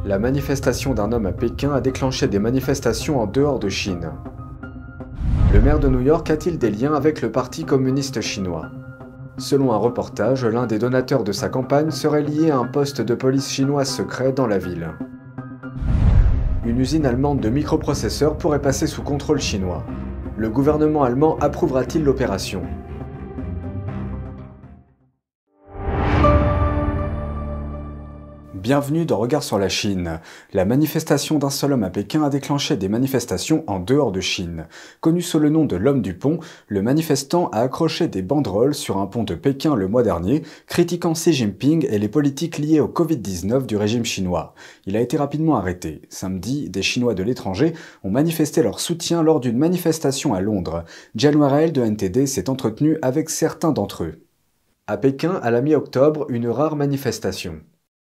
La manifestation d'un homme à Pékin a déclenché des manifestations en dehors de Chine. Le maire de New York a-t-il des liens avec le Parti communiste chinois? Selon un reportage, l'un des donateurs de sa campagne serait lié à un poste de police chinois secret dans la ville. Une usine allemande de microprocesseurs pourrait passer sous contrôle chinois. Le gouvernement allemand approuvera-t-il l'opération? Bienvenue dans Regard sur la Chine. La manifestation d'un seul homme à Pékin a déclenché des manifestations en dehors de Chine. Connu sous le nom de l'homme du pont, le manifestant a accroché des banderoles sur un pont de Pékin le mois dernier, critiquant Xi Jinping et les politiques liées au Covid-19 du régime chinois. Il a été rapidement arrêté. Samedi, des Chinois de l'étranger ont manifesté leur soutien lors d'une manifestation à Londres. Jen Warrell de NTD s'est entretenu avec certains d'entre eux. À Pékin, à la mi-octobre, une rare manifestation.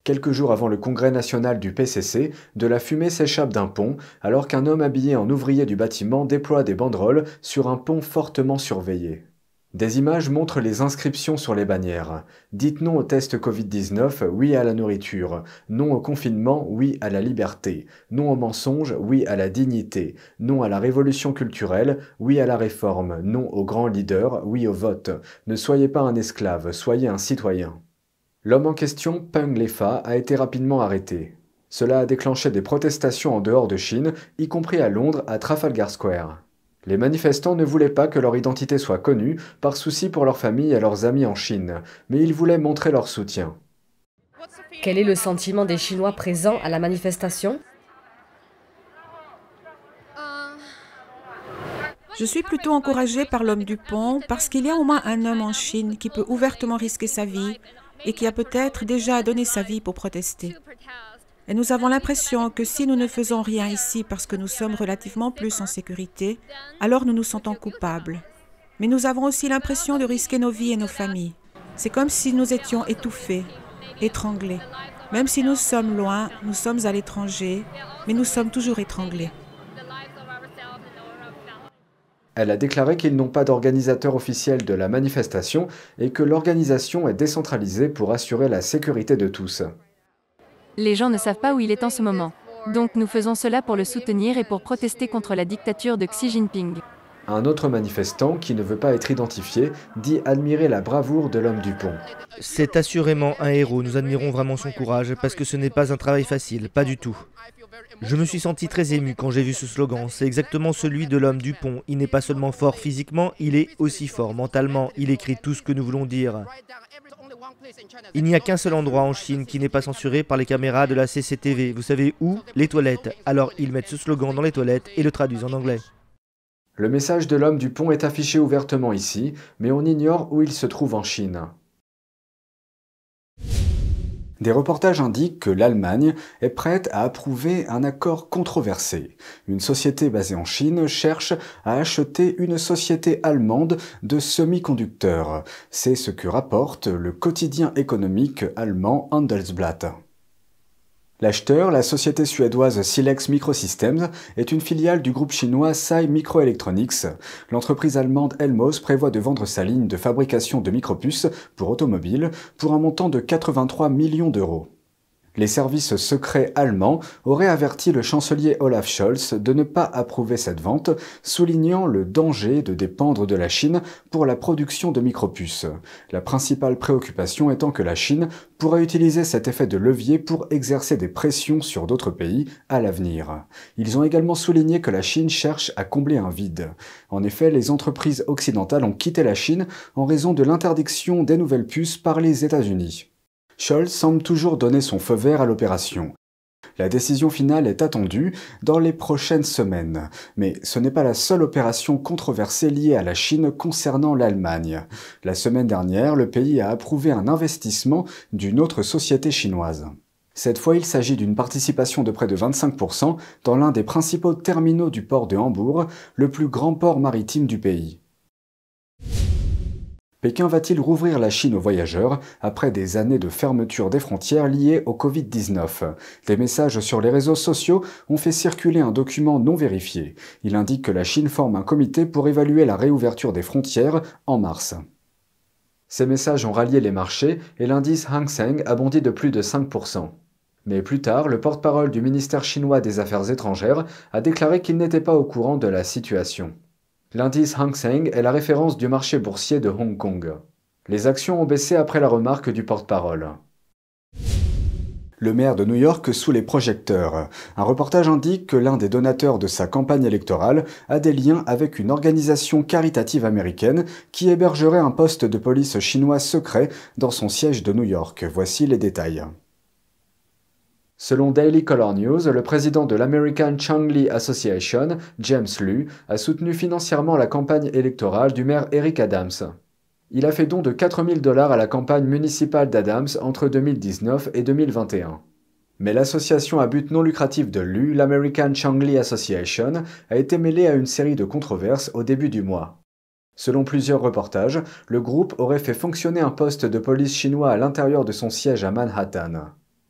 Quelques jours avant le congrès national du PCC, de la fumée s'échappe d'un pont, alors qu'un homme habillé en ouvrier du bâtiment déploie des banderoles sur un pont fortement surveillé. Des images montrent les inscriptions sur les bannières. Dites non au test Covid-19, oui à la nourriture. Non au confinement, oui à la liberté. Non au mensonge, oui à la dignité. Non à la révolution culturelle, oui à la réforme. Non aux grands leaders, oui au vote. Ne soyez pas un esclave, soyez un citoyen. L'homme en question, Peng Lefa, a été rapidement arrêté. Cela a déclenché des protestations en dehors de Chine, y compris à Londres, à Trafalgar Square. Les manifestants ne voulaient pas que leur identité soit connue, par souci pour leurs familles et leurs amis en Chine, mais ils voulaient montrer leur soutien. Quel est le sentiment des Chinois présents à la manifestation? Je suis plutôt encouragée par l'homme du pont parce qu'il y a au moins un homme en Chine qui peut ouvertement risquer sa vie et qui a peut-être déjà donné sa vie pour protester. Et nous avons l'impression que si nous ne faisons rien ici parce que nous sommes relativement plus en sécurité, alors nous nous sentons coupables. Mais nous avons aussi l'impression de risquer nos vies et nos familles. C'est comme si nous étions étouffés, étranglés. Même si nous sommes loin, nous sommes à l'étranger, mais nous sommes toujours étranglés. Elle a déclaré qu'ils n'ont pas d'organisateur officiel de la manifestation et que l'organisation est décentralisée pour assurer la sécurité de tous. Les gens ne savent pas où il est en ce moment. Donc nous faisons cela pour le soutenir et pour protester contre la dictature de Xi Jinping. Un autre manifestant, qui ne veut pas être identifié, dit admirer la bravoure de l'homme du pont. C'est assurément un héros, nous admirons vraiment son courage, parce que ce n'est pas un travail facile, pas du tout. Je me suis senti très ému quand j'ai vu ce slogan, c'est exactement celui de l'homme du pont. Il n'est pas seulement fort physiquement, il est aussi fort mentalement, il écrit tout ce que nous voulons dire. Il n'y a qu'un seul endroit en Chine qui n'est pas censuré par les caméras de la CCTV. Vous savez où? Les toilettes. Alors ils mettent ce slogan dans les toilettes et le traduisent en anglais. Le message de l'homme du pont est affiché ouvertement ici, mais on ignore où il se trouve en Chine. Des reportages indiquent que l'Allemagne est prête à approuver un accord controversé. Une société basée en Chine cherche à acheter une société allemande de semi-conducteurs. C'est ce que rapporte le quotidien économique allemand Handelsblatt. L'acheteur, la société suédoise Silex Microsystems, est une filiale du groupe chinois SAI Microelectronics. L'entreprise allemande Elmos prévoit de vendre sa ligne de fabrication de micropuces pour automobiles pour un montant de 83 millions d'euros. Les services secrets allemands auraient averti le chancelier Olaf Scholz de ne pas approuver cette vente, soulignant le danger de dépendre de la Chine pour la production de micropuces. La principale préoccupation étant que la Chine pourrait utiliser cet effet de levier pour exercer des pressions sur d'autres pays à l'avenir. Ils ont également souligné que la Chine cherche à combler un vide. En effet, les entreprises occidentales ont quitté la Chine en raison de l'interdiction des nouvelles puces par les États-Unis. Scholz semble toujours donner son feu vert à l'opération. La décision finale est attendue dans les prochaines semaines. Mais ce n'est pas la seule opération controversée liée à la Chine concernant l'Allemagne. La semaine dernière, le pays a approuvé un investissement d'une autre société chinoise. Cette fois, il s'agit d'une participation de près de 25% dans l'un des principaux terminaux du port de Hambourg, le plus grand port maritime du pays. Pékin va-t-il rouvrir la Chine aux voyageurs après des années de fermeture des frontières liées au Covid-19? Des messages sur les réseaux sociaux ont fait circuler un document non vérifié. Il indique que la Chine forme un comité pour évaluer la réouverture des frontières en mars. Ces messages ont rallié les marchés et l'indice Hang Seng a bondi de plus de 5%. Mais plus tard, le porte-parole du ministère chinois des Affaires étrangères a déclaré qu'il n'était pas au courant de la situation. L'indice Hang Seng est la référence du marché boursier de Hong Kong. Les actions ont baissé après la remarque du porte-parole. Le maire de New York sous les projecteurs. Un reportage indique que l'un des donateurs de sa campagne électorale a des liens avec une organisation caritative américaine qui hébergerait un poste de police chinois secret dans son siège de New York. Voici les détails. Selon Daily Color News, le président de l'American Changli Association, James Liu, a soutenu financièrement la campagne électorale du maire Eric Adams. Il a fait don de $4 000 à la campagne municipale d'Adams entre 2019 et 2021. Mais l'association à but non lucratif de Liu, l'American Changli Association, a été mêlée à une série de controverses au début du mois. Selon plusieurs reportages, le groupe aurait fait fonctionner un poste de police chinois à l'intérieur de son siège à Manhattan.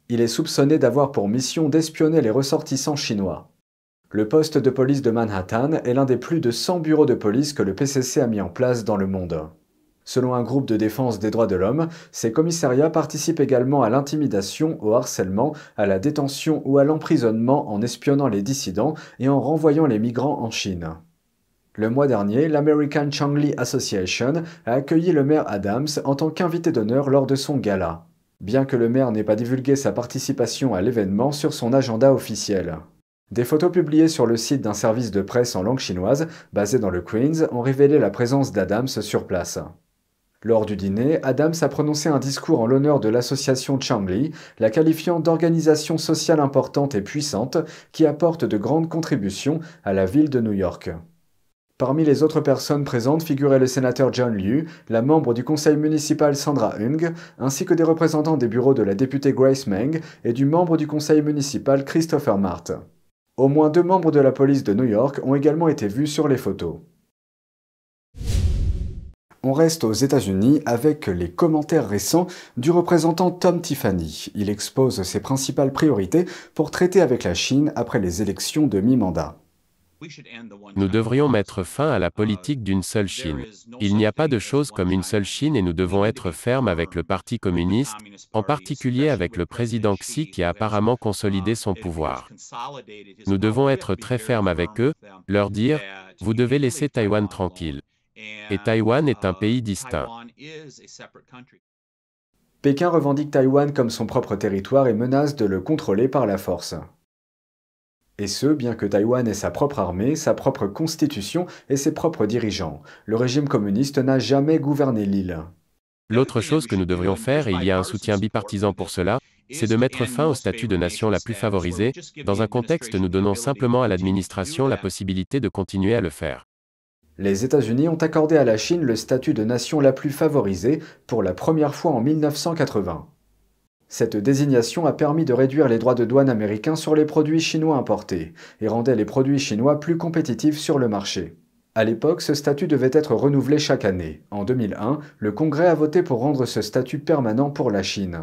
Il est soupçonné d'avoir pour mission d'espionner les ressortissants chinois. Le poste de police de Manhattan est l'un des plus de 100 bureaux de police que le PCC a mis en place dans le monde. Selon un groupe de défense des droits de l'homme, ces commissariats participent également à l'intimidation, au harcèlement, à la détention ou à l'emprisonnement en espionnant les dissidents et en renvoyant les migrants en Chine. Le mois dernier, l'American Changli Association a accueilli le maire Adams en tant qu'invité d'honneur lors de son gala, bien que le maire n'ait pas divulgué sa participation à l'événement sur son agenda officiel. Des photos publiées sur le site d'un service de presse en langue chinoise, basé dans le Queens, ont révélé la présence d'Adams sur place. Lors du dîner, Adams a prononcé un discours en l'honneur de l'association Changli, la qualifiant d'organisation sociale importante et puissante qui apporte de grandes contributions à la ville de New York. Parmi les autres personnes présentes figuraient le sénateur John Liu, la membre du conseil municipal Sandra Hung, ainsi que des représentants des bureaux de la députée Grace Meng et du membre du conseil municipal Christopher Mart. Au moins 2 membres de la police de New York ont également été vus sur les photos. On reste aux États-Unis avec les commentaires récents du représentant Tom Tiffany. Il expose ses principales priorités pour traiter avec la Chine après les élections de mi-mandat. Nous devrions mettre fin à la politique d'une seule Chine. Il n'y a pas de chose comme une seule Chine et nous devons être fermes avec le Parti communiste, en particulier avec le président Xi qui a apparemment consolidé son pouvoir. Nous devons être très fermes avec eux, leur dire « Vous devez laisser Taïwan tranquille ». Et Taïwan est un pays distinct. Pékin revendique Taïwan comme son propre territoire et menace de le contrôler par la force. Et ce, bien que Taïwan ait sa propre armée, sa propre constitution et ses propres dirigeants. Le régime communiste n'a jamais gouverné l'île. L'autre chose que nous devrions faire, et il y a un soutien bipartisan pour cela, c'est de mettre fin au statut de nation la plus favorisée. Dans un contexte, nous donnons simplement à l'administration la possibilité de continuer à le faire. Les États-Unis ont accordé à la Chine le statut de nation la plus favorisée pour la première fois en 1980. Cette désignation a permis de réduire les droits de douane américains sur les produits chinois importés et rendait les produits chinois plus compétitifs sur le marché. À l'époque, ce statut devait être renouvelé chaque année. En 2001, le Congrès a voté pour rendre ce statut permanent pour la Chine.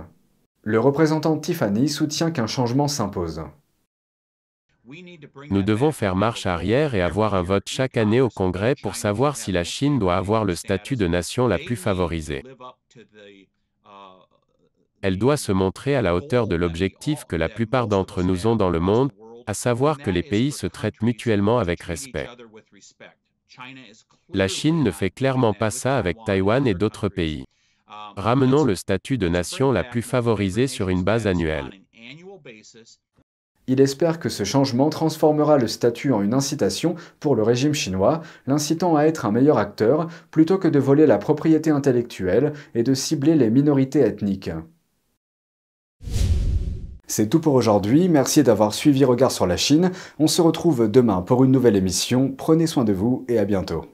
Le représentant Tiffany soutient qu'un changement s'impose. Nous devons faire marche arrière et avoir un vote chaque année au Congrès pour savoir si la Chine doit avoir le statut de nation la plus favorisée. Elle doit se montrer à la hauteur de l'objectif que la plupart d'entre nous ont dans le monde, à savoir que les pays se traitent mutuellement avec respect. La Chine ne fait clairement pas ça avec Taïwan et d'autres pays. Ramenons le statut de nation la plus favorisée sur une base annuelle. Il espère que ce changement transformera le statut en une incitation pour le régime chinois, l'incitant à être un meilleur acteur, plutôt que de voler la propriété intellectuelle et de cibler les minorités ethniques. C'est tout pour aujourd'hui, merci d'avoir suivi Regard sur la Chine. On se retrouve demain pour une nouvelle émission, prenez soin de vous et à bientôt.